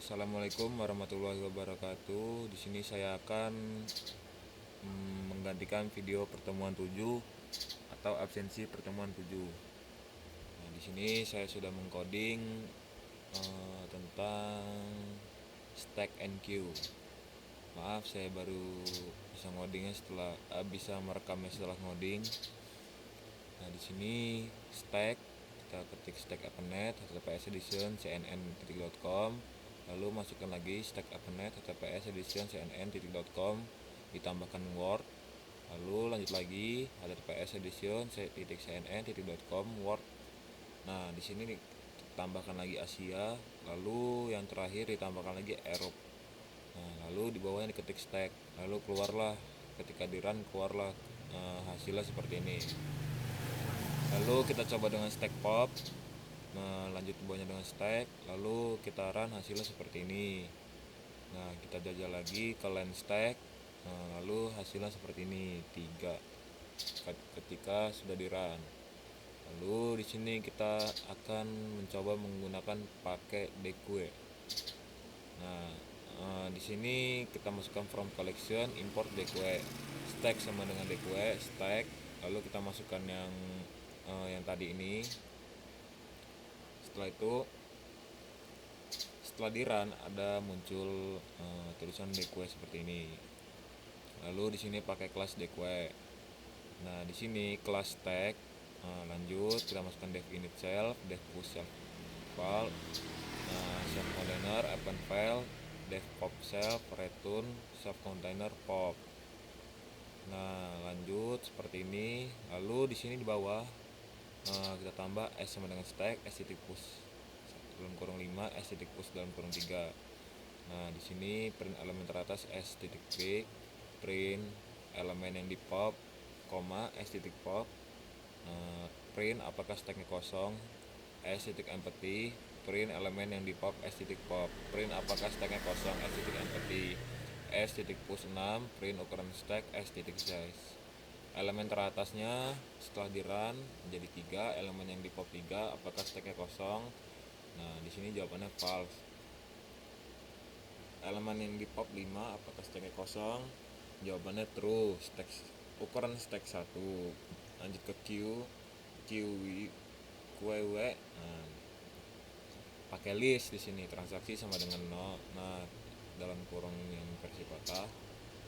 Assalamualaikum warahmatullahi wabarakatuh. Di sini saya akan menggantikan video pertemuan 7 atau absensi pertemuan 7. Nah, di sini saya sudah mengcoding tentang stack and queue. Maaf, saya baru bisa ngodingnya bisa merekamnya setelah ngoding. Nah, di sini stack, kita ketik stack AppNet https edition cnn.com, lalu masukkan lagi stack AppNet https edition cnn.com, ditambahkan word, lalu lanjut lagi https edition cnn.com word. Nah, di sini ditambahkan lagi Asia, lalu yang terakhir ditambahkan lagi Eropa. Nah, lalu di bawahnya diketik stack, lalu keluarlah ketika di run keluarlah hasilnya seperti ini. Lalu kita coba dengan stack pop, lanjut ke bawahnya dengan stack, lalu kita run hasilnya seperti ini. Nah, kita jajal lagi ke line stack, lalu hasilnya seperti ini 3 ketika sudah di run. Lalu di sini kita akan mencoba menggunakan pakai deque. Nah, di sini kita masukkan from collection import deque, stack sama dengan deque stack, lalu kita masukkan yang tadi ini. Setelah itu, setelah di run ada muncul tulisan deque seperti ini. Lalu di sini pakai kelas deque. Nah, di sini kelas stack, lanjut kita masukkan dev init self, dev push self file, self container append file, dev pop self return self container pop. Nah, lanjut seperti ini. Lalu di sini di bawah kita tambah s sama dengan stack s titik push dalam kurung 5 s titik push dalam kurung 3. Nah, di sini print elemen teratas s titik b, print elemen yang di pop, koma s titik pop, print apakah stacknya kosong, s titik empty, print elemen yang di pop s titik pop, print apakah stacknya kosong s titik empty, s titik push 6, print ukuran stack s titik size. Elemen teratasnya setelah di run menjadi 3, elemen yang di pop 3, apakah stacknya kosong? Nah, di sini jawabannya false. Elemen yang di pop 5, apakah stacknya kosong? Jawabannya true, ukuran stack 1. Lanjut ke QW. Nah, pakai list di sini, transaksi sama dengan 0. Nah, dalam kurung yang versi kotak,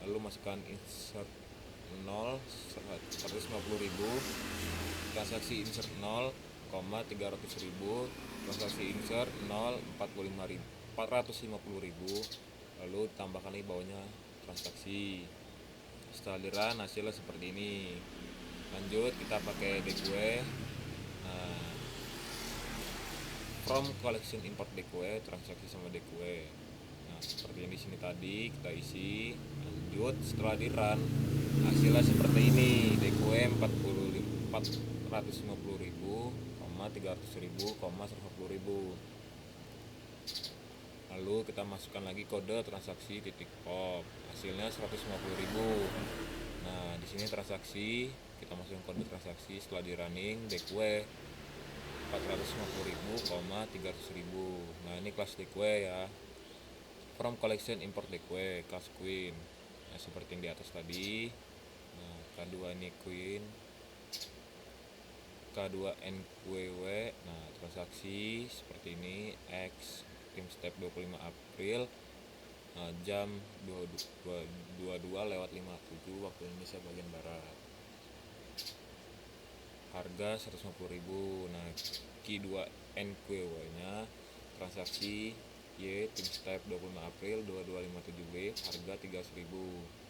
lalu masukkan insert 0 150.000, transaksi insert 0, 300.000, transaksi insert 0 450.000, lalu tambahkan lagi bawahnya transaksi. Setelah di run hasilnya seperti ini. Lanjut kita pakai deque. Nah, from collection import deque, transaksi sama deque. Nah, seperti yang di sini tadi kita isi. Lanjut setelah di run hasilnya seperti ini, deque 450.000, 300.000, 150.000. Lalu kita masukkan lagi kode transaksi titik pop, hasilnya 150.000. Nah, di sini transaksi, kita masukkan kode transaksi setelah di running deque 450.000, 300.000. Nah, ini kelas deque ya. From collection import deque class queen. Nah, seperti yang di atas tadi. Nah, K2 ini queen, K2 NQW. Nah, transaksi seperti ini X tim step 25 April, jam 22:57 waktu Indonesia bagian barat. Harga 150.000. Nah, Q2 NQW nya transaksi Y tim step 25 April 22:57W, harga 300.000.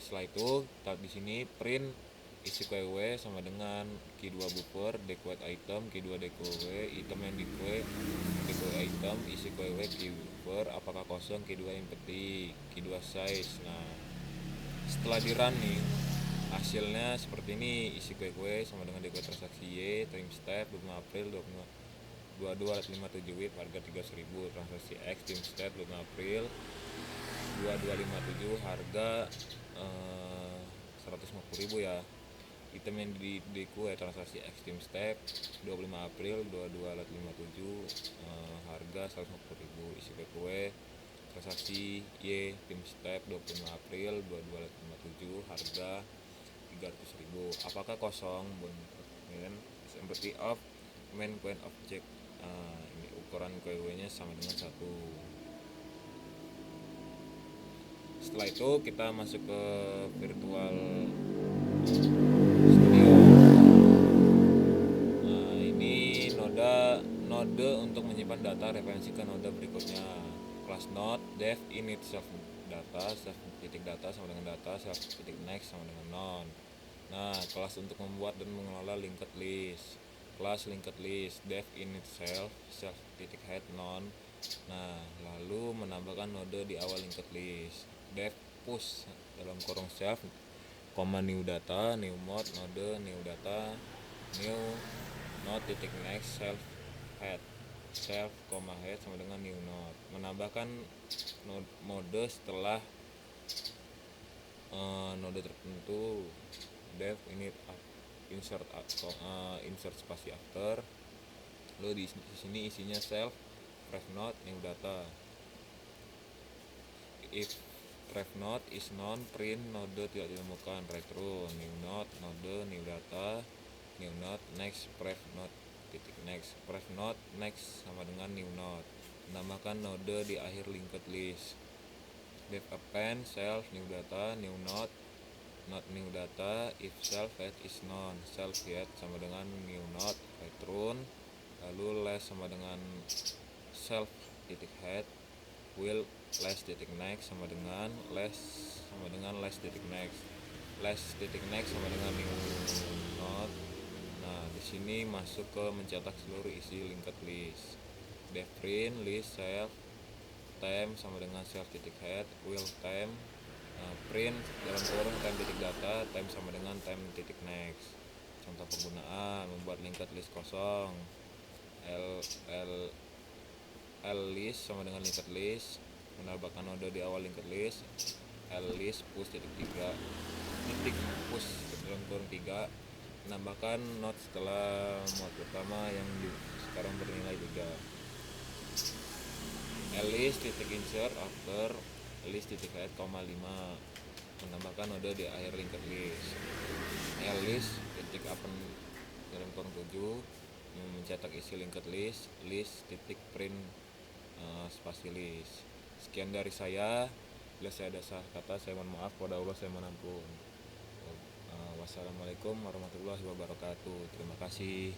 Setelah itu di sini print isi QW sama dengan Q2 buffer dequote item, Q2 dequote item yang dequote item, isi QW Q buffer apakah kosong, Q2 empty, Q2 size. Nah, setelah di run nih hasilnya seperti ini, isi QW sama dengan dequote transaksi Y time step 25 April 22:57W, harga 300.000, transaksi X time step 25 April 22:57, harga 150.000 ya. item yang di kue transaksi Extreme Step 25 April 22.57, harga 150.000. Isi kue transaksi Y Tim Step 25 April 22.57, harga 300.000. Apakah kosong? Kemudian empty of main coin object. Ini ukuran kue-nya sama dengan 1. Setelah itu kita masuk ke virtual studio. Nah, ini node untuk menyimpan data referensi ke node berikutnya. Class node def init self data, self titik data sama dengan data, self titik next sama dengan none. Nah, kelas untuk membuat dan mengelola linked list. Kelas linked list def init self titik head none. Nah, lalu menambahkan node di awal linked list. Def push dalam kurung self, new data, new mode, node, new data, new node titik next self head sama dengan new node. Menambahkan mode setelah node tertentu. Def init insert spasi after. Lalu di sini isinya self ref node new data. If ref node is non, print node tidak ditemukan. Return new node, new data, new node, next ref node titik next. Ref node next sama dengan new node. Menambahkan node di akhir linked list. Def append self new data, new node, not new data. If self head is non, self head sama dengan new node. Return. Lalu less sama dengan self titik head, will less titik next sama dengan less titik next. Less titik next sama dengan new node. Nah, di sini masuk ke mencetak seluruh isi linked list. Def print list self time sama dengan self titik head, will time, print dalam kurung time titik data, time sama dengan time titik next. Contoh penggunaan: membuat linked list kosong. L list sama dengan linked list, menambahkan node di awal linked list. L list push titik push dalam kurung 3, menambahkan node setelah mode pertama yang sekarang bernilai 3. List titik insert after list titik head, 5, menambahkan node di akhir linked list. List titik append dalam kurung 7, mencetak isi linked list. List titik print spasi list. Sekian dari saya. Bila saya ada salah kata, saya mohon maaf. Kepada Allah saya mohon ampun. Wassalamualaikum warahmatullahi wabarakatuh. Terima kasih.